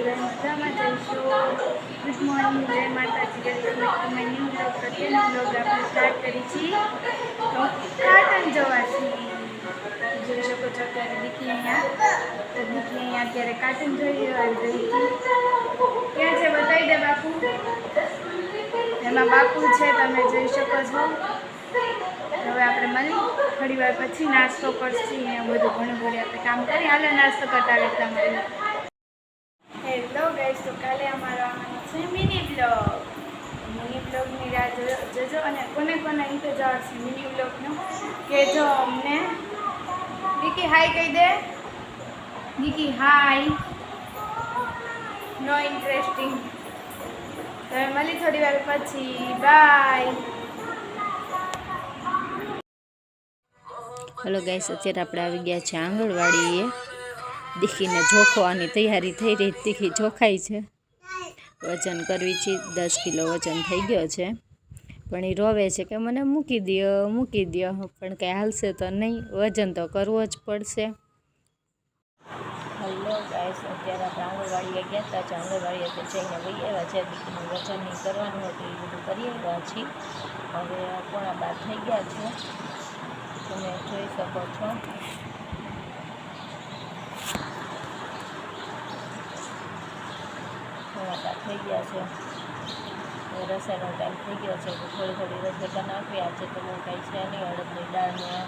બધા મજામાં જઈશું। ગુડ મોર્નિંગ, જય માતાજી, welcome back to my new blog. અત્યારનો બ્લોગ આપણે સ્ટાર્ટ કરી છીએ તો કાર્ટૂન જોવાથી જોઈ શકો છો। અત્યારે દીકરી અહીંયા અત્યારે કાર્ટૂન જોઈ રહી ક્યાં છે બતાવી દે બાપુ। એમાં બાપુ છે, તમે જોઈ શકો છો। હવે આપણે મળી થોડી વાર પછી નાસ્તો કરશું ને બધું ઘણું બધું આપણે કામ કરી હાલે નાસ્તો કરતા રહેતા મળીએ। હેલો ગાઈસ, તો કાલે અમારો આવવાનો છે મિની બ્લોગની રાહ જોજો અને કોને કોને ઇંતજાર છે મિની બ્લોગનો કહેજો અમને। દીકી હાય કહી દે, દીકી હાય। નો ઇન્ટરેસ્ટિંગ। હવે મળી થોડી વાર પછી, બાય। हेलो गाइस, અત્યારે આપણે આવી ગયા છે આંગણવાડીએ। દીકરીને જોખવાની તૈયારી થઈ રહી। દીકરી જોખાઈ છે, વજન કરવી છે। 10 કિલો વજન થઈ ગયો છે, પણ એ રોવે છે કે મને મૂકી દો, પણ કંઈ હાલશે તો નહીં, વજન તો કરવો જ પડશે। હેલો ગાઈસ, અત્યારે આપણે આંગણવાડીએ ગયા હતા। આંગણવાડીએ તો જઈને વહી આવ્યા છે। દીકરીનું વજન નહીં કરવાનું હતું, એ બધું કરી આવ્યા છીએ। હવે 11:15 થઈ ગયા છે, તમે જોઈ શકો છો। થઈ ગયા છે, રસોઈનો ટાઈમ થઈ ગયો છે, તો થોડી થોડી રસોઈ બનાવી। આજે તો બહુ કાંઈ છે નહીં, અડદની દાળને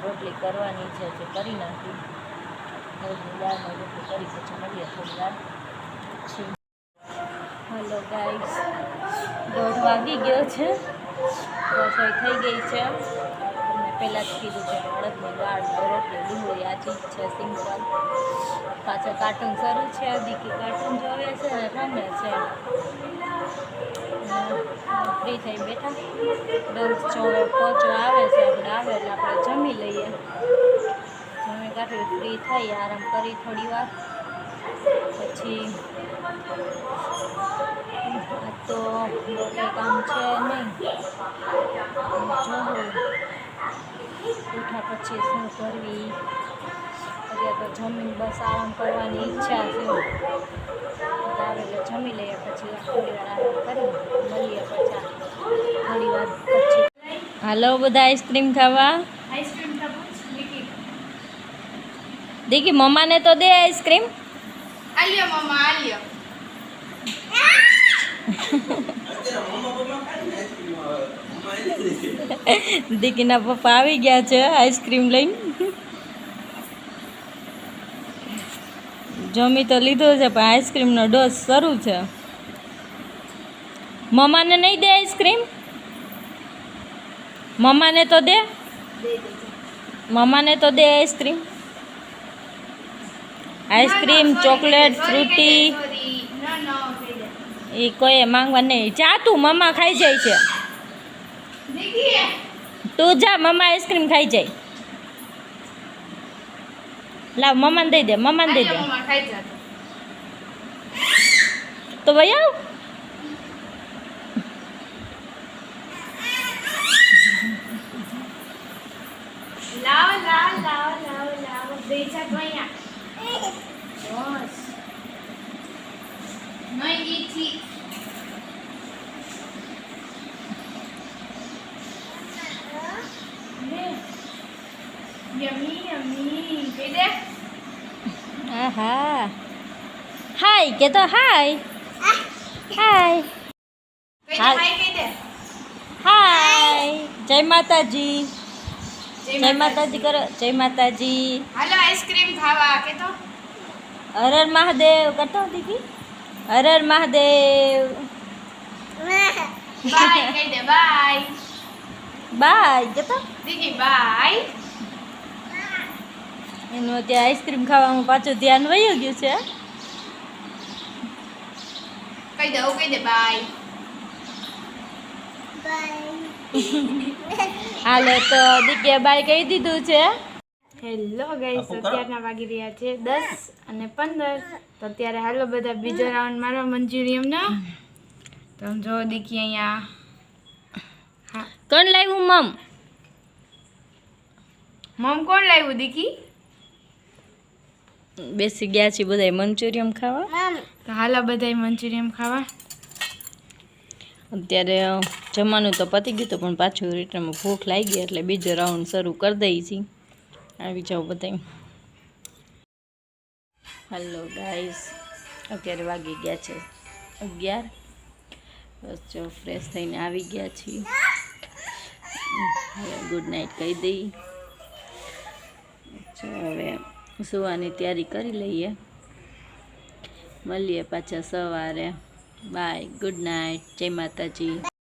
રોટલી કરવાની છે, જે કરી નાખી। અડદની દાળની રોટલી કરી પછી મળીએ થોડી વાર પછી। હેલો ગાઈસ, 1:30 વાગી ગયો છે, રસોઈ થઈ ગઈ છે। પહેલાં જ કીધું છે અડદની દાળ રોટલી ડુંગળી, આ ચીજ છે સિમ્પલ। પાછળ કાર્ટૂન શરૂ છે, દીકી કાર્ટૂન જોવે છે અને રમે છે। ફ્રી થઈ બેઠા, 10:04 પહોંચવા આવે છે, આપણે આવે એટલે આપણે જમી લઈએ। જમી કાઢી ફ્રી થઈ આરામ કરી થોડી વાર પછી। તો કંઈ કામ છે નહીં, જોવું ઉઠા પછી શું કરવી। અત્યારે તો જમીન બસ આરામ કરવાની ઈચ્છા છે, આવે એટલે જમી લઈએ પછી થોડી વાર આરામ કરી મળીએ પછી થોડી વાર પછી। હાલો બધા આઈસ્ક્રીમ ખાવા। દીકી મમ્માને તો દે આઈસ્ક્રીમ। આલ્યો મમ્મા આલ્યો। દીકીના પપ્પા આવી ગયા છે આઈસ્ક્રીમ લઈને। જમી તો લીધો છે, પણ આઈસ્ક્રીમનો ડોઝ શરૂ છે। મમ્માને નહીં દે આઈસ્ક્રીમ, મમ્માને તો દે, મમ્માને તો દે આઈસ્ક્રીમ। આઈસ્ક્રીમ, ચોકલેટ, ફ્રૂટી એ કોઈ માંગવા નહીં। જા તું, મમ્મા ખાઈ જાય છે, તું જા, મમ્મા આઈસ્ક્રીમ ખાઈ જાય। લાવ મમ્માને દઈ દે, મમ્માને દઈ દે તો ભાઈ આવ। લાવ લાવ લાવ લાવ લાવ બેચા તો અહીંયા બસ નહીં ઈથી યમી યમી કહી દે। આહા, હાય કે તો હાય, હાય હાય કહી દે, હાય। જય માતાજી, જય માતાજી કરો, જય માતાજી। હાલો આઈસ્ક્રીમ ખાવા કે તો હર હર મહાદેવ કરતો દીદી, હર હર મહાદેવ। બાય કહી દે, બાય બાય કે તો દીદી, બાય। એનું અત્યારે આઈસ્ક્રીમ ખાવામાં પાછું ધ્યાન વયું ગયું છે। કહી દે, કહી દે બાય બાય। હાલો તો દીકરીએ બાય કહી દીધું છે। હેલો ગાઈસ, અત્યારના વાગી રહ્યા છે 10:15। તો અત્યારે હાલો બધા બીજો રાઉન્ડ મારવા મંજુરિયમનો। તો જો દીકી અહીંયા કોણ લાવ્યું મમ કોણ લાવ્યું દીકી? બેસી ગયા છીએ બધા મંચુરિયમ ખાવા. તો હાલા બધાય મંચુરિયમ ખાવા. અત્યારે જમવાનું તો પતી ગયું હતું પણ પાછું રિટર્નમાં ભૂખ લાગી ગઈ એટલે બીજો રાઉન્ડ શરૂ કરી દઈએ છીએ. આવી જાઓ બધા. હલો ગાઈસ, અત્યારે વાગી ગયા છે 11. બસ જો ફ્રેશ થઈને આવી ગયા છીએ. હવે ગુડ નાઇટ કહી દઈએ. હવે સુવાની તૈયારી કરી લઈએ. મળીએ પાછા સવારે. બાય, ગુડ નાઇટ, જય માતાજી.